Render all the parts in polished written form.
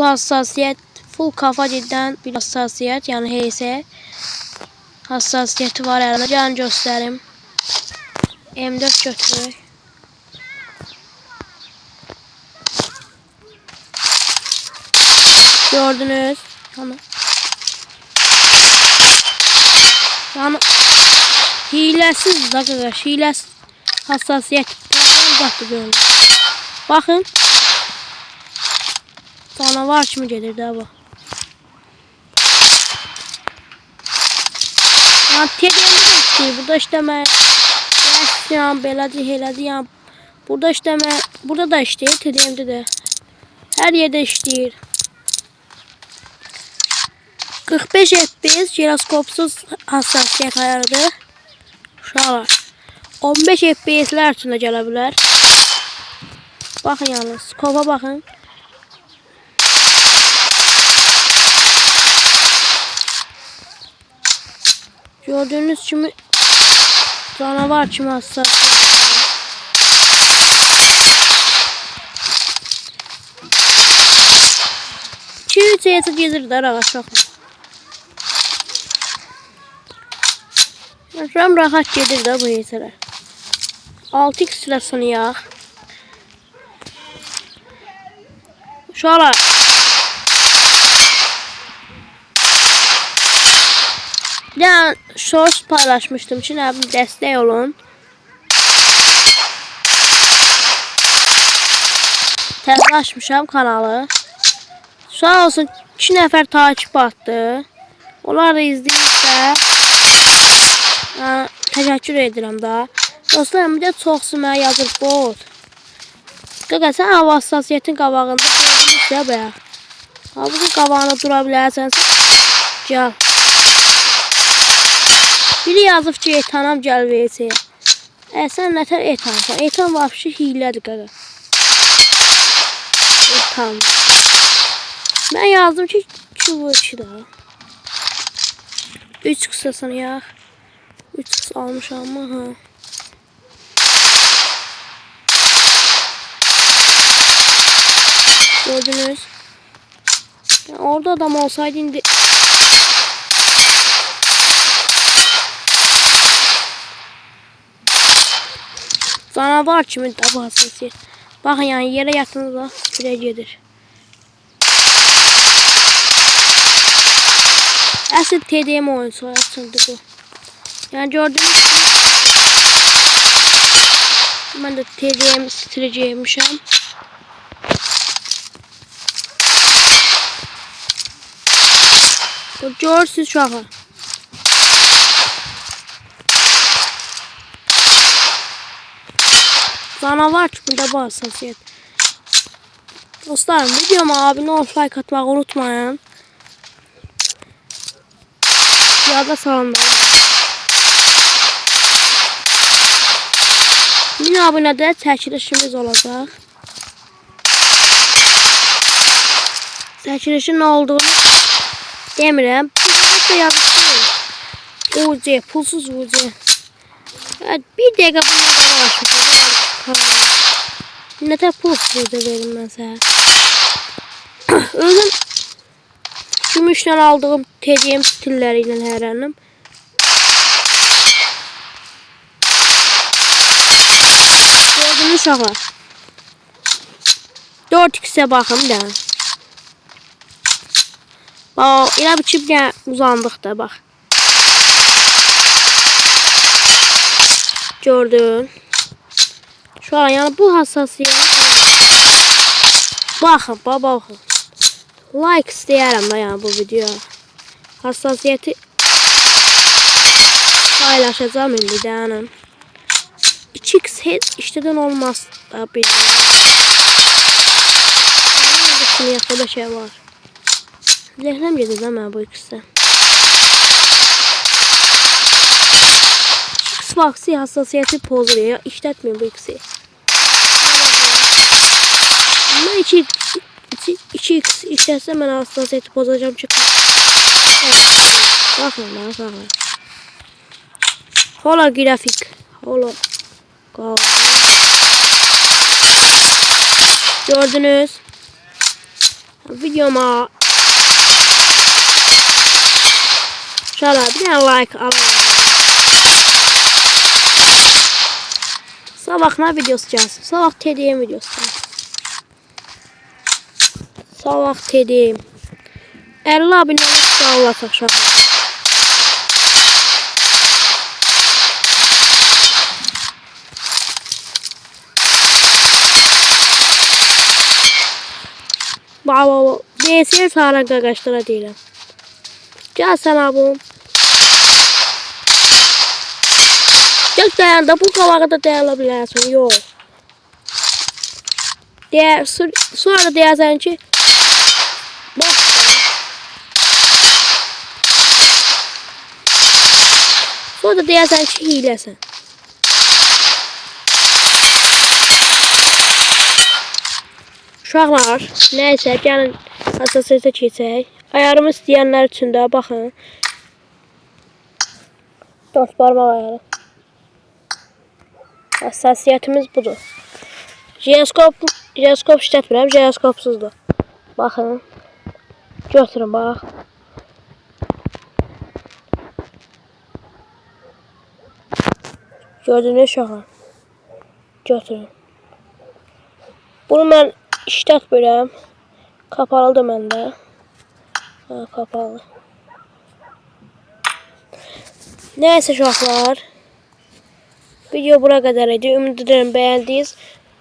hassasiyet full kafa cidden bir hassasiyet, yani heyse hassasiyeti var herhalde. Can gösterim. M4 götürüyor. Gördünüz. Yani hilesiz dakika, hilesiz hassasiyet. Bakın. Canavar kimi gelir də bu. Yani TDM'de burada işləmək. Bəs belədir. Burada işləmək. Burada da işləyir, TDM'de de. Her yerde işləyir. 45 FPS giroskopsuz hassasiyet ayarıdır. Uşaqlar. 15 FPS'ler üstünde gələ bilər. Bakın yalnız. Skopa bakın. Gördüğünüz kimi canavar kimi hassas. Çiğ gelir de rahat çok. Ram rahat gelir de bu yeterler. 6x silahını yağ. Şöyle. Yani shorts paylaşmıştım. Şimdi abi destek olun. Təzəlaşmışam kanalı. Sağ olsun 2 nəfər takip attı. Onlar da izləyirsə təşəkkür edirəm da. Dostlarım, bir də çoxsu mənə yazır bot. Qaqa, sən hava hassasiyyətin qabağında gördünüz ya bəyə. Havuzun qabağında dura bilərsən. Gəl. Biri yazıb ki, etanam gəl VC. Sən nətər etansan? Etan vapşı hilədir qaqa. Etan. Mən yazdım ki, 2 da. 3 qısasını yağ. 3 qıs almışam mı? Ha. Gördünüz. Yani orada adam olsaydı indi. Canavar kimi də bu hassasiyet. Bakın yani yere yatınızda sprey gelir. Asıl TDM oyuncu açıldı bu. Yani gördüğünüz gibi ben de TDM sileceğimişim. Görürsünüz şu an. Canavar tipinde bu hassasiyet. Dostlarım, videoma abone ol, like atmayı unutmayın. Yada salonda. 1000 abunədə çəkilişimiz olacaq. Çəkilişin nə olduğunu demirəm. Bu da yazıqdır. UC, pulsuz UC. Evet, bir dəqiqə bundan danışmışam. Nətər pulsuz UC verim mən sənə. Özüm gümüşlə aldığım TDM stilləri ilə hərənəm. Gördünüz uşaqlar. 4x'e baxım da. Bax, elə bir ki, bir dənə uzandıq da, bax. Gördün. Şu an yani bu hassasiyet. Bakın, bakın. Like istəyərəm da yani bu video. Hassasiyeti paylaşacağım indi dayanın. 2x işlədən olmaz da bir. Şimdi yaxada şey var. Zehlem gedir də mən bu ikisi. X-Box'ı hassasiyeti pozuyor. İşletmiyor bu ikisi. Ama 2x işletsem ben hassasiyeti bozacağım çıkar. Bakın bakın. Holografik. Gördünüz. Videoma şöyle bir tane like alalım. Sabah ne videosu çalsın? Sabah TDM videosu çalsın. Sabah TDM. 50 abone olup sağlasak şahı. Baba, DS'ye sağlam arkadaşlara değilim. Gel sen abim. Çok dayandı, bu kavağı da dayanabilirsin. Yok. Sonra deyəsən ki, bak. Sonra deyəsən ki, hiləsən. Uşaqlar, nəysə, gəlin hassasiyyətə keçək. Ayarımı istəyənlər üçün də baxın. 4 barmaq ayarı. Hassasiyyətimiz budur. Jiroskop işlətmirəm, jiroskopsuzdur. Baxın. Götürün, bax. Gördünüz uşaqlar. Götürün. Bunu mən işlətmirəm. Kapalıdır məndə. Ha, kapalı. Nəysə uşaqlar. Video bura qədər idi. Ümid edirəm bəyəndiniz.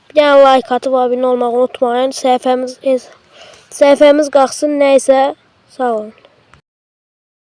Bir dənə like atıb abunə olmağı unutmayın. Səhifəmiz qalxsın. Nəysə, sağ olun.